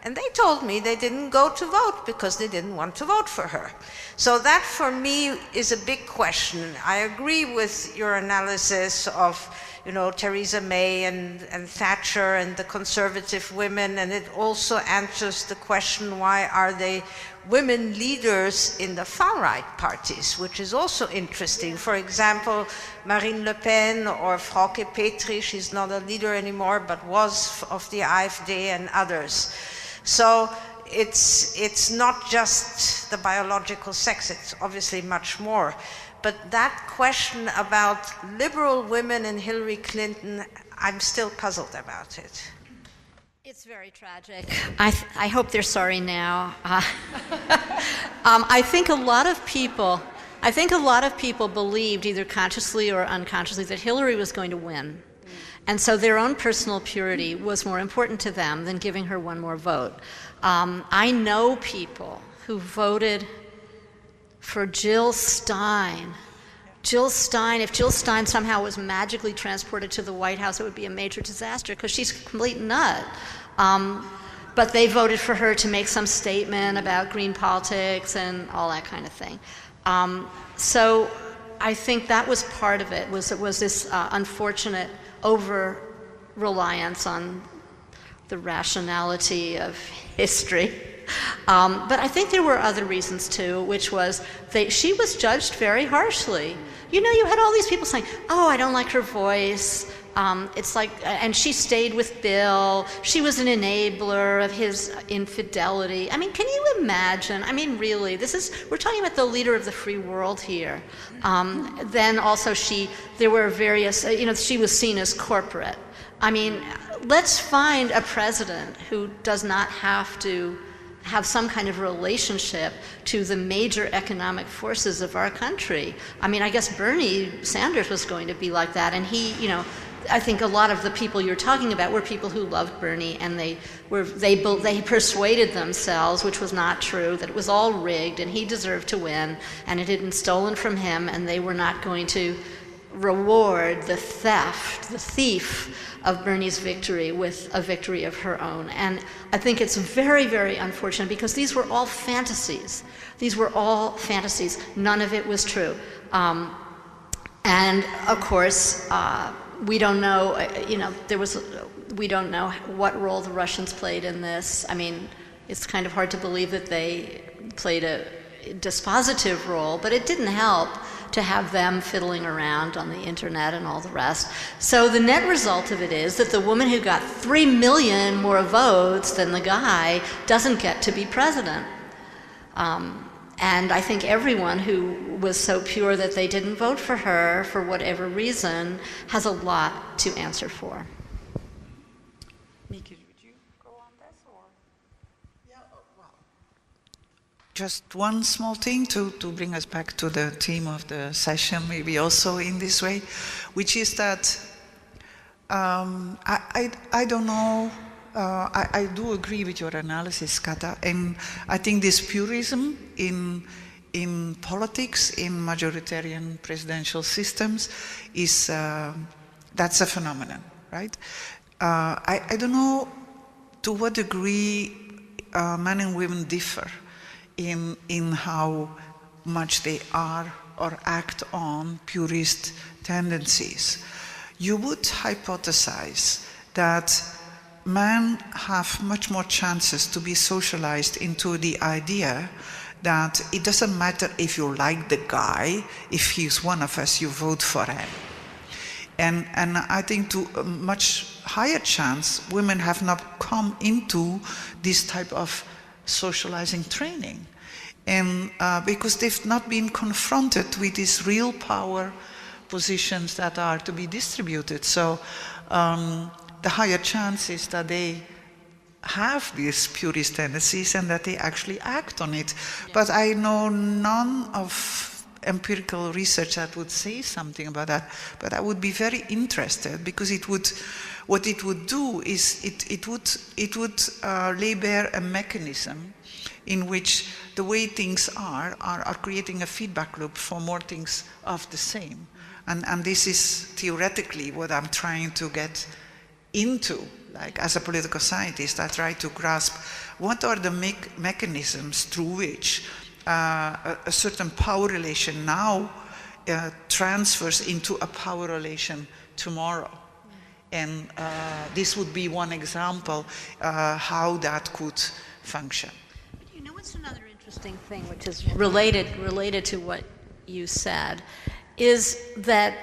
and they told me they didn't go to vote because they didn't want to vote for her. So that for me is a big question. I agree with your analysis of, you know, Theresa May and Thatcher and the conservative women, and it also answers the question, why are they women leaders in the far-right parties, which is also interesting. For example, Marine Le Pen or Frauke Petry, she's not a leader anymore, but was of the AfD, and others. So it's not just the biological sex, it's obviously much more. But that question about liberal women and Hillary Clinton, I'm still puzzled about it. It's very tragic. I hope they're sorry now. I think a lot of people believed, either consciously or unconsciously, that Hillary was going to win. And so their own personal purity was more important to them than giving her one more vote. I know people who voted for Jill Stein. If Jill Stein somehow was magically transported to the White House, it would be a major disaster because she's a complete nut. But they voted for her to make some statement about green politics and all that kind of thing. So I think that was part of it, was this unfortunate over-reliance on the rationality of history. But I think there were other reasons too, which was she was judged very harshly. You know, you had all these people saying, oh, I don't like her voice. It's like, and she stayed with Bill. She was an enabler of his infidelity. I mean, can you imagine? I mean, really, we're talking about the leader of the free world here. Then also there were various, she was seen as corporate. I mean, let's find a president who does not have to have some kind of relationship to the major economic forces of our country. I mean, I guess Bernie Sanders was going to be like that, and I think a lot of the people you're talking about were people who loved Bernie, and they persuaded themselves, which was not true, that it was all rigged and he deserved to win and it had been stolen from him, and they were not going to reward the thief of Bernie's victory with a victory of her own. And I think it's very, very unfortunate because these were all fantasies. None of it was true. And of course, we don't know, we don't know what role the Russians played in this. I mean, it's kind of hard to believe that they played a dispositive role, but it didn't help to have them fiddling around on the internet and all the rest. So the net result of it is that the woman who got 3 million more votes than the guy doesn't get to be president. And I think everyone who was so pure that they didn't vote for her for whatever reason has a lot to answer for. Mieke, would you go on this? Or? Yeah, well, just one small thing to bring us back to the theme of the session, maybe also in this way, which is that I don't know. I do agree with your analysis, Katha, and I think this purism in politics, in majoritarian presidential systems, is that's a phenomenon, right? I don't know to what degree men and women differ in how much they are or act on purist tendencies. You would hypothesize that men have much more chances to be socialized into the idea that it doesn't matter if you like the guy, if he's one of us, you vote for him. And I think to a much higher chance, women have not come into this type of socializing training. And because they've not been confronted with these real power positions that are to be distributed. So the higher chance is that they have these purist tendencies and that they actually act on it. Yeah. But I know none of empirical research that would say something about that. But I would be very interested, because what it would do is it would lay bare a mechanism in which the way things are creating a feedback loop for more things of the same. And this is theoretically what I'm trying to get into. Like, as a political scientist, I try to grasp what are the mechanisms through which a certain power relation now transfers into a power relation tomorrow. And this would be one example how that could function. You know what's another interesting thing, which is related to what you said, is that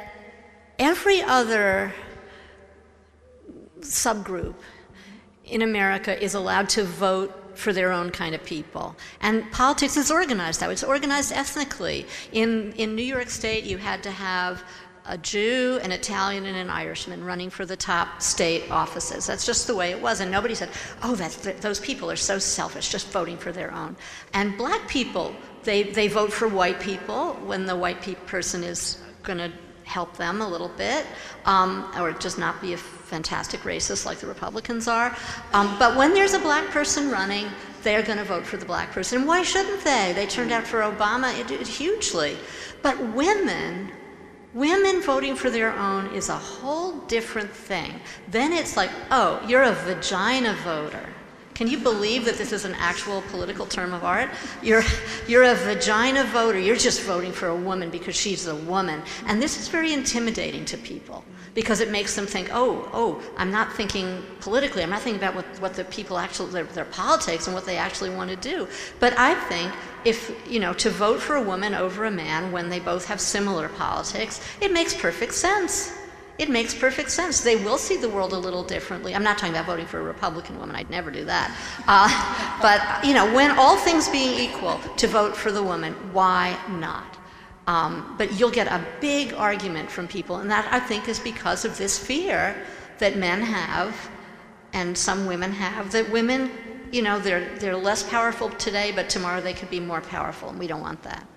every other subgroup in America is allowed to vote for their own kind of people. And politics is organized that way. It's organized ethnically. In New York State, you had to have a Jew, an Italian, and an Irishman running for the top state offices. That's just the way it was. And nobody said, oh, those people are so selfish, just voting for their own. And black people, they vote for white people when the white person is going to help them a little bit, or just not be a fantastic racist like the Republicans are. But when there's a black person running, they're going to vote for the black person. Why shouldn't they? They turned out for Obama hugely. But women voting for their own is a whole different thing. Then it's like, oh, you're a vagina voter. Can you believe that this is an actual political term of art? You're a vagina voter. You're just voting for a woman because she's a woman. And this is very intimidating to people, because it makes them think, oh, I'm not thinking politically. I'm not thinking about what the people actually, their politics and what they actually want to do. But I think to vote for a woman over a man when they both have similar politics, it makes perfect sense. It makes perfect sense. They will see the world a little differently. I'm not talking about voting for a Republican woman. I'd never do that. But when all things being equal, to vote for the woman, why not? But you'll get a big argument from people, and that, I think, is because of this fear that men have and some women have, that women, they're less powerful today, but tomorrow they could be more powerful, and we don't want that.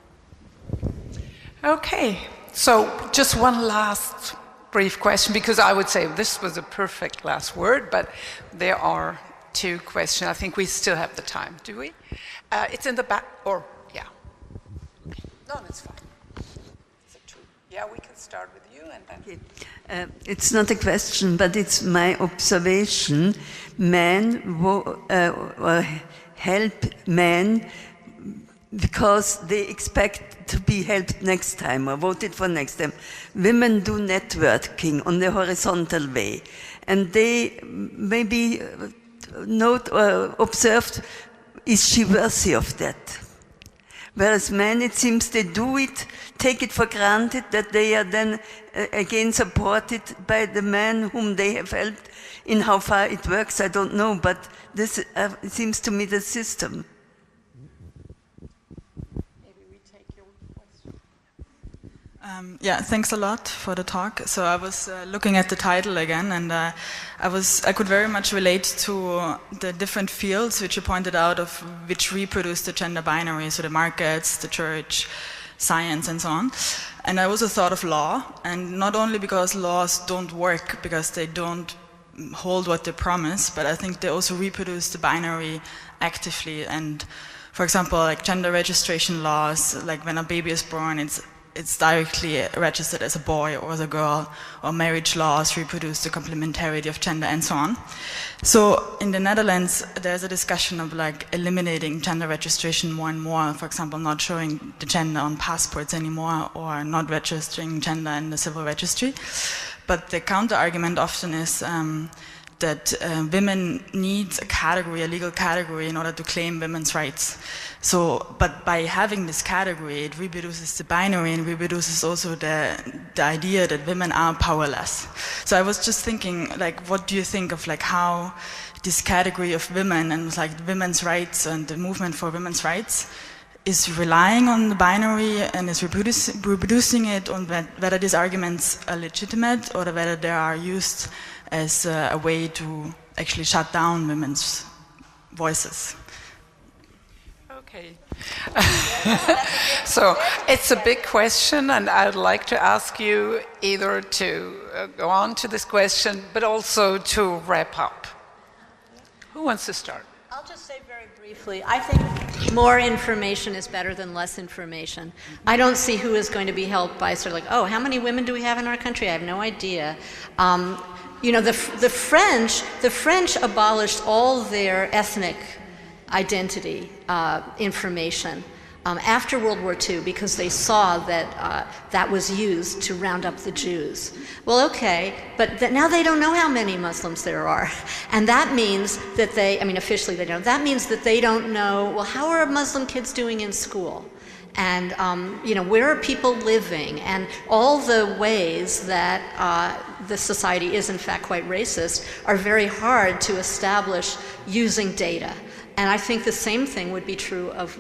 Okay, so just one last brief question, because I would say this was a perfect last word, but there are two questions. I think we still have the time, do we? It's in the back, yeah. No, it's fine. Yeah, we can start with you and then... Okay. It's not a question, but it's my observation. Men help men because they expect to be helped next time or voted for next time. Women do networking on the horizontal way, and they maybe note or observed, is she worthy of that? Whereas men, it seems they do it, take it for granted that they are then again supported by the man whom they have helped. In how far it works, I don't know, but this seems to me the system. Yeah, thanks a lot for the talk. So I was looking at the title again, and I could very much relate to the different fields which you pointed out, of which reproduce the gender binary, so the markets, the church, science, and so on. And I also thought of law, and not only because laws don't work, because they don't hold what they promise, but I think they also reproduce the binary actively. And for example, like gender registration laws, like when a baby is born, it's it's directly registered as a boy or as a girl, or marriage laws reproduce the complementarity of gender and so on. So in the Netherlands, there's a discussion of like eliminating gender registration more and more, for example, not showing the gender on passports anymore or not registering gender in the civil registry. But the counter-argument often is that women need a category, a legal category, in order to claim women's rights. So, but by having this category, it reproduces the binary and reproduces also the idea that women are powerless. So I was just thinking, like, what do you think of like how this category of women and like women's rights and the movement for women's rights is relying on the binary and is reproducing it, on whether these arguments are legitimate or whether they are used as a way to actually shut down women's voices? Okay. So it's a big question, and I'd like to ask you either to go on to this question, but also to wrap up. Who wants to start? I'll just say very briefly, I think more information is better than less information. I don't see who is going to be helped by sort of like, oh, how many women do we have in our country? I have no idea. You know, the French abolished all their ethnic identity information after World War II because they saw that that was used to round up the Jews. Well, okay, but now they don't know how many Muslims there are. And that means that they, I mean, officially they don't, that means that they don't know, well, how are Muslim kids doing in school? And, you know, where are people living? And all the ways that the society is, in fact, quite racist are very hard to establish using data. And I think the same thing would be true of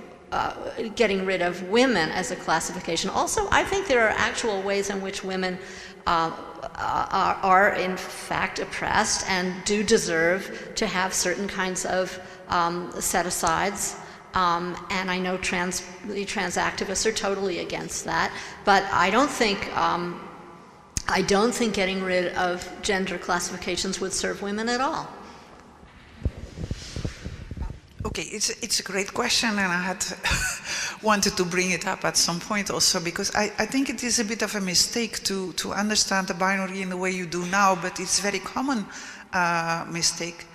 getting rid of women as a classification. Also, I think there are actual ways in which women are in fact oppressed and do deserve to have certain kinds of set-asides. And I know the trans activists are totally against that, but I don't think getting rid of gender classifications would serve women at all. Okay, it's a great question, and I had wanted to bring it up at some point also, because I think it is a bit of a mistake to understand the binary in the way you do now, but it's a very common mistake.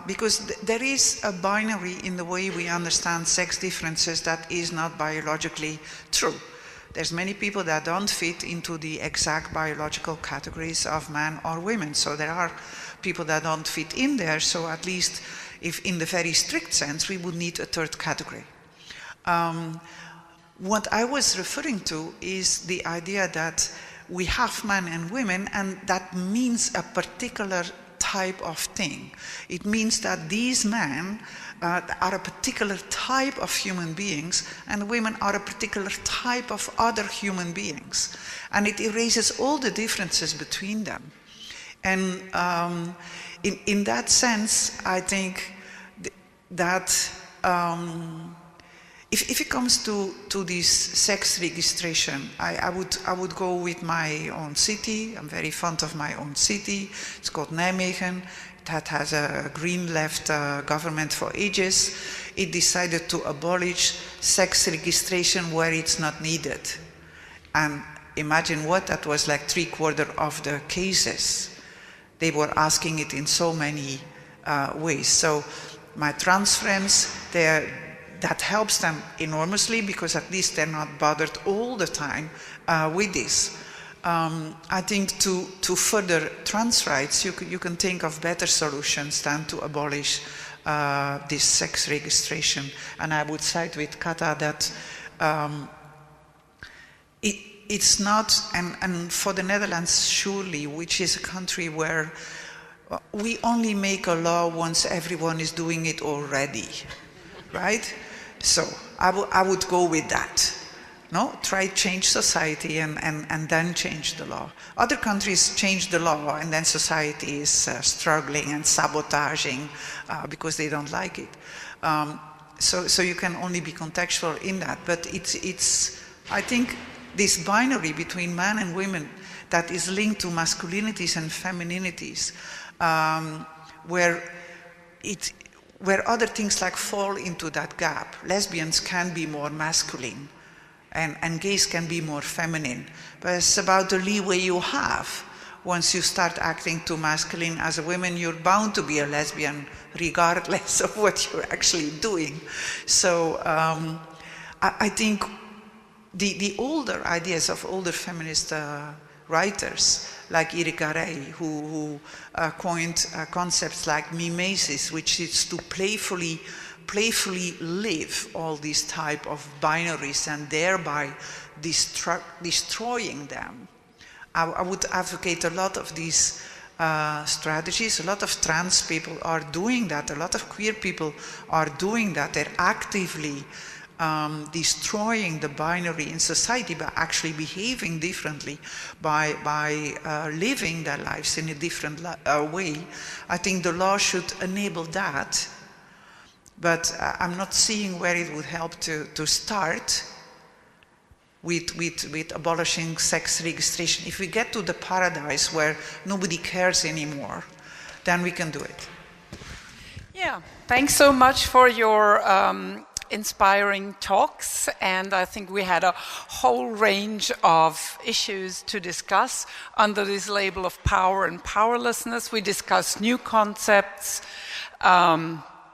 Because there is a binary in the way we understand sex differences that is not biologically true. There's many people that don't fit into the exact biological categories of man or women. So there are people that don't fit in there. So at least if in the very strict sense, we would need a third category. What I was referring to is the idea that we have men and women, and that means a particular type of thing. It means that these men are a particular type of human beings, and women are a particular type of other human beings. And it erases all the differences between them. And in that sense, I think that if it comes to this sex registration, I would go with my own city. I'm very fond of my own city. It's called Nijmegen. That has a green left government for ages. It decided to abolish sex registration where it's not needed. And imagine what, that was like 3/4 of the cases. They were asking it in so many ways. So my trans friends, that helps them enormously, because at least they're not bothered all the time with this. I think to further trans rights, you can think of better solutions than to abolish this sex registration. And I would side with Katha that it's not, and for the Netherlands surely, which is a country where we only make a law once everyone is doing it already, right? So I would go with that. No, try change society and then change the law. Other countries change the law and then society is struggling and sabotaging because they don't like it. So you can only be contextual in that. But it's I think this binary between men and women that is linked to masculinities and femininities, where other things like fall into that gap. Lesbians can be more masculine and gays can be more feminine. But it's about the leeway you have. Once you start acting too masculine as a woman, you're bound to be a lesbian regardless of what you're actually doing. So I think the older ideas of older feminist writers like Irika Rey, who coined concepts like mimesis, which is to playfully live all these type of binaries and thereby destroying them. I would advocate a lot of these strategies. A lot of trans people are doing that. A lot of queer people are doing that. They're actively destroying the binary in society by actually behaving differently, by living their lives in a different way. I think the law should enable that, but I'm not seeing where it would help to start with abolishing sex registration. If we get to the paradise where nobody cares anymore, then we can do it. Yeah, thanks so much for your inspiring talks, and I think we had a whole range of issues to discuss under this label of power and powerlessness. We discussed new concepts,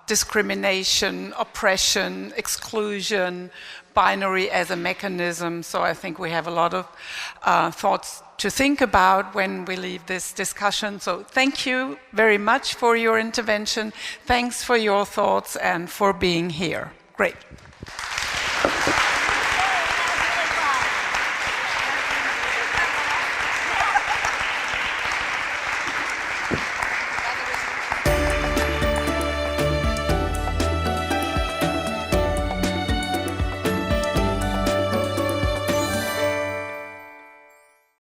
discrimination, oppression, exclusion, binary as a mechanism. So I think we have a lot of thoughts to think about when we leave this discussion. So thank you very much for your intervention. Thanks for your thoughts and for being here. Great.